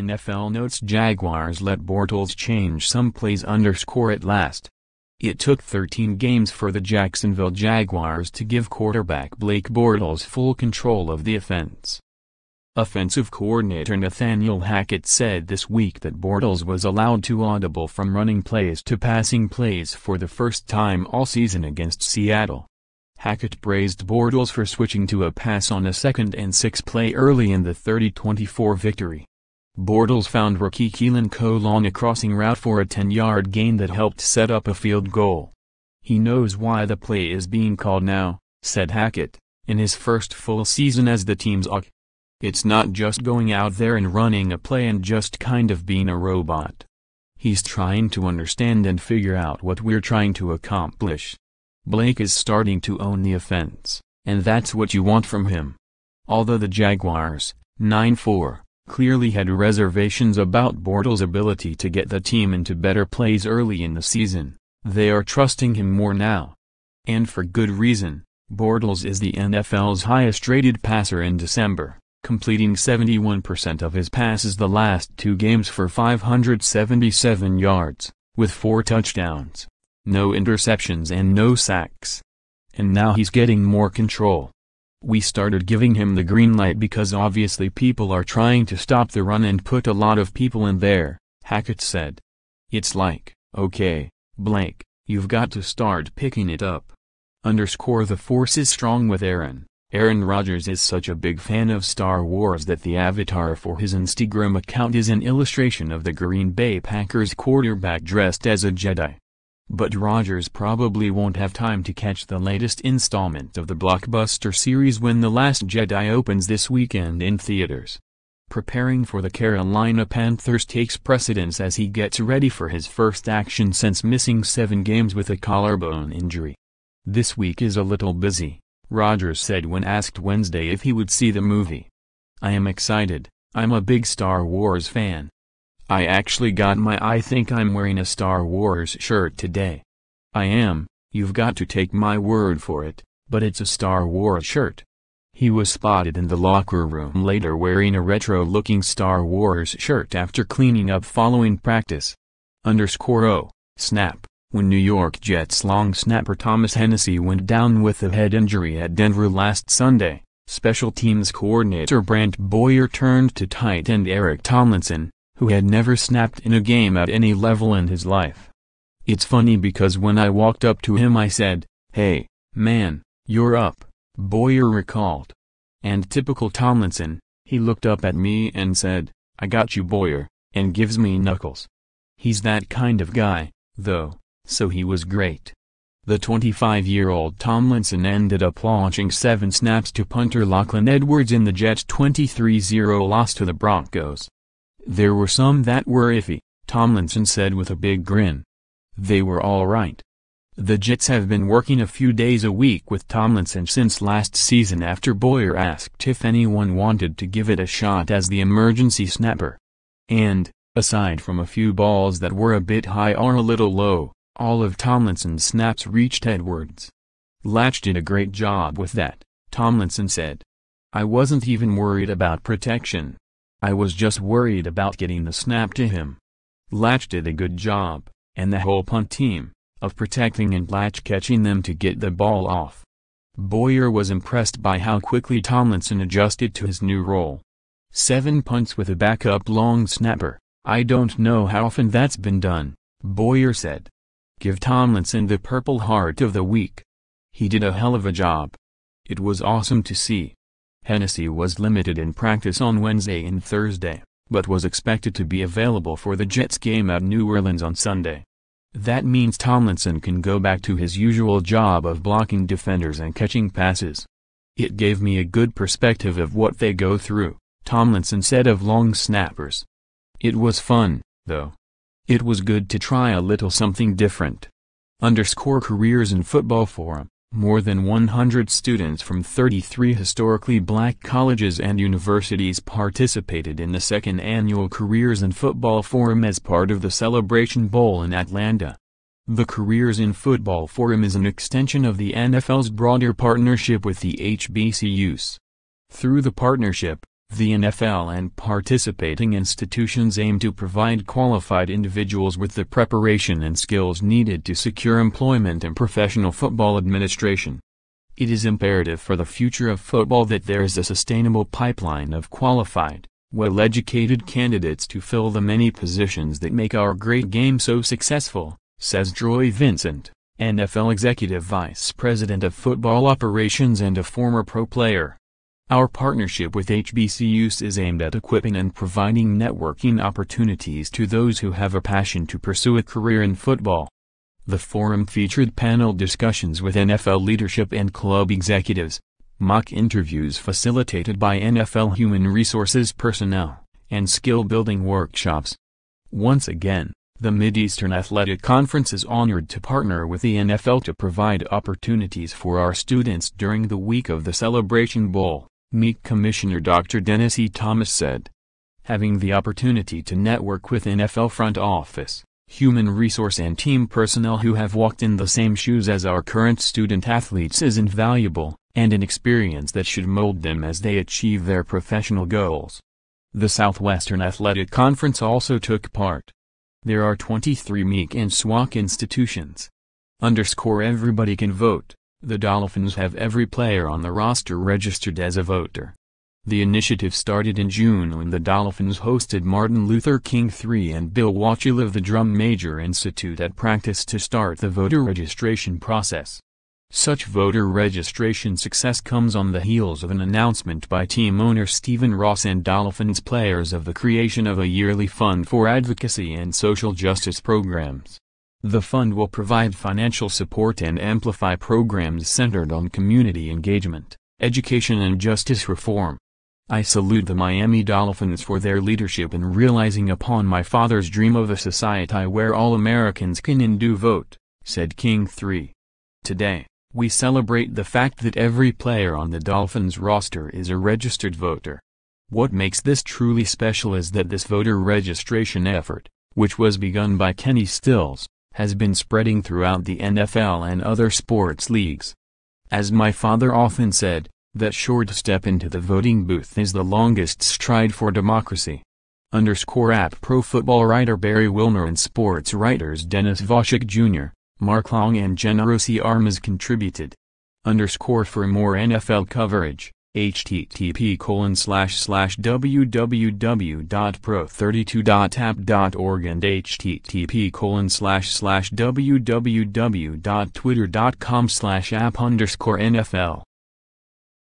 NFL Notes Jaguars let Bortles change some plays at last. It took 13 games for the Jacksonville Jaguars to give quarterback Blake Bortles full control of the offense. Offensive coordinator Nathaniel Hackett said this week that Bortles was allowed to audible from running plays to passing plays for the first time all season against Seattle. Hackett praised Bortles for switching to a pass on a 2nd and 6 play early in the 30-24 victory. Bortles found rookie Keelan Cole on a crossing route for a 10-yard gain that helped set up a field goal. "He knows why the play is being called now," said Hackett, in his first full season as the team's OC. "It's not just going out there and running a play and just kind of being a robot. He's trying to understand and figure out what we're trying to accomplish. Blake is starting to own the offense, and that's what you want from him." Although the Jaguars, 9-4, clearly had reservations about Bortles' ability to get the team into better plays early in the season, they are trusting him more now. And for good reason. Bortles is the NFL's highest-rated passer in December, completing 71% of his passes the last 2 games for 577 yards, with 4 touchdowns, no interceptions and no sacks. And now he's getting more control. "We started giving him the green light because obviously people are trying to stop the run and put a lot of people in there," Hackett said. "It's like, okay, Blake, you've got to start picking it up. The force is strong with Aaron. Aaron Rodgers is such a big fan of Star Wars that the avatar for his Instagram account is an illustration of the Green Bay Packers quarterback dressed as a Jedi. But Rodgers probably won't have time to catch the latest installment of the blockbuster series when The Last Jedi opens this weekend in theaters. Preparing for the Carolina Panthers takes precedence as he gets ready for his first action since missing 7 games with a collarbone injury. "This week is a little busy," Rodgers said when asked Wednesday if he would see the movie. "I am excited. I'm a big Star Wars fan. I actually got I think I'm wearing a Star Wars shirt today. I am, you've got to take my word for it, but it's a Star Wars shirt." He was spotted in the locker room later wearing a retro-looking Star Wars shirt after cleaning up following practice. _ snap. When New York Jets long snapper Thomas Hennessy went down with a head injury at Denver last Sunday, special teams coordinator Brant Boyer turned to tight end Eric Tomlinson, who had never snapped in a game at any level in his life. "It's funny because when I walked up to him I said, 'Hey, man, you're up,'" Boyer recalled. And typical Tomlinson, he looked up at me and said, "I got you, Boyer," and gives me knuckles. He's that kind of guy, though, so he was great. The 25-year-old Tomlinson ended up launching 7 snaps to punter Lachlan Edwards in the Jets' 23-0 loss to the Broncos. "There were some that were iffy," Tomlinson said with a big grin. "They were all right." The Jets have been working a few days a week with Tomlinson since last season after Boyer asked if anyone wanted to give it a shot as the emergency snapper. And, aside from a few balls that were a bit high or a little low, all of Tomlinson's snaps reached Edwards. "Latch did a great job with that," Tomlinson said. "I wasn't even worried about protection. I was just worried about getting the snap to him. Latch did a good job, and the whole punt team, of protecting and Latch catching them to get the ball off." Boyer was impressed by how quickly Tomlinson adjusted to his new role. 7 punts with a backup long snapper. "I don't know how often that's been done," Boyer said. "Give Tomlinson the Purple Heart of the Week. He did a hell of a job. It was awesome to see." Hennessy was limited in practice on Wednesday and Thursday, but was expected to be available for the Jets game at New Orleans on Sunday. That means Tomlinson can go back to his usual job of blocking defenders and catching passes. "It gave me a good perspective of what they go through," Tomlinson said of long snappers. "It was fun, though. It was good to try a little something different." Careers in Football Forum. More than 100 students from 33 historically black colleges and universities participated in the 2nd annual Careers in Football Forum as part of the Celebration Bowl in Atlanta. The Careers in Football Forum is an extension of the NFL's broader partnership with the HBCUs. Through the partnership, The NFL and participating institutions aim to provide qualified individuals with the preparation and skills needed to secure employment in professional football administration. It is imperative for the future of football that there is a sustainable pipeline of qualified, well-educated candidates to fill the many positions that make our great game so successful, says Troy Vincent, NFL Executive Vice President of Football Operations and a former pro player. Our partnership with HBCUs is aimed at equipping and providing networking opportunities to those who have a passion to pursue a career in football. The forum featured panel discussions with NFL leadership and club executives, mock interviews facilitated by NFL human resources personnel, and skill-building workshops. Once again, the Mid-Eastern Athletic Conference is honored to partner with the NFL to provide opportunities for our students during the week of the Celebration Bowl, Meek Commissioner Dr. Dennis E. Thomas said. Having the opportunity to network with NFL front office, human resource and team personnel who have walked in the same shoes as our current student athletes is invaluable, and an experience that should mold them as they achieve their professional goals. The Southwestern Athletic Conference also took part. There are 23 Meek and SWAC institutions. Everybody can vote. The Dolphins have every player on the roster registered as a voter. The initiative started in June when the Dolphins hosted Martin Luther King III and Bill Wachtel of the Drum Major Institute at practice to start the voter registration process. Such voter registration success comes on the heels of an announcement by team owner Stephen Ross and Dolphins players of the creation of a yearly fund for advocacy and social justice programs. The fund will provide financial support and amplify programs centered on community engagement, education and justice reform. I salute the Miami Dolphins for their leadership in realizing upon my father's dream of a society where all Americans can and do vote, said King III. Today, we celebrate the fact that every player on the Dolphins roster is a registered voter. What makes this truly special is that this voter registration effort, which was begun by Kenny Stills, has been spreading throughout the NFL and other sports leagues. As my father often said, that short step into the voting booth is the longest stride for democracy. _at Pro Football writer Barry Wilner and sports writers Dennis Voshik Jr., Mark Long and Generosi Armas contributed. For more NFL coverage, http://www.pro32.app.org and http://www.twitter.com/app_NFL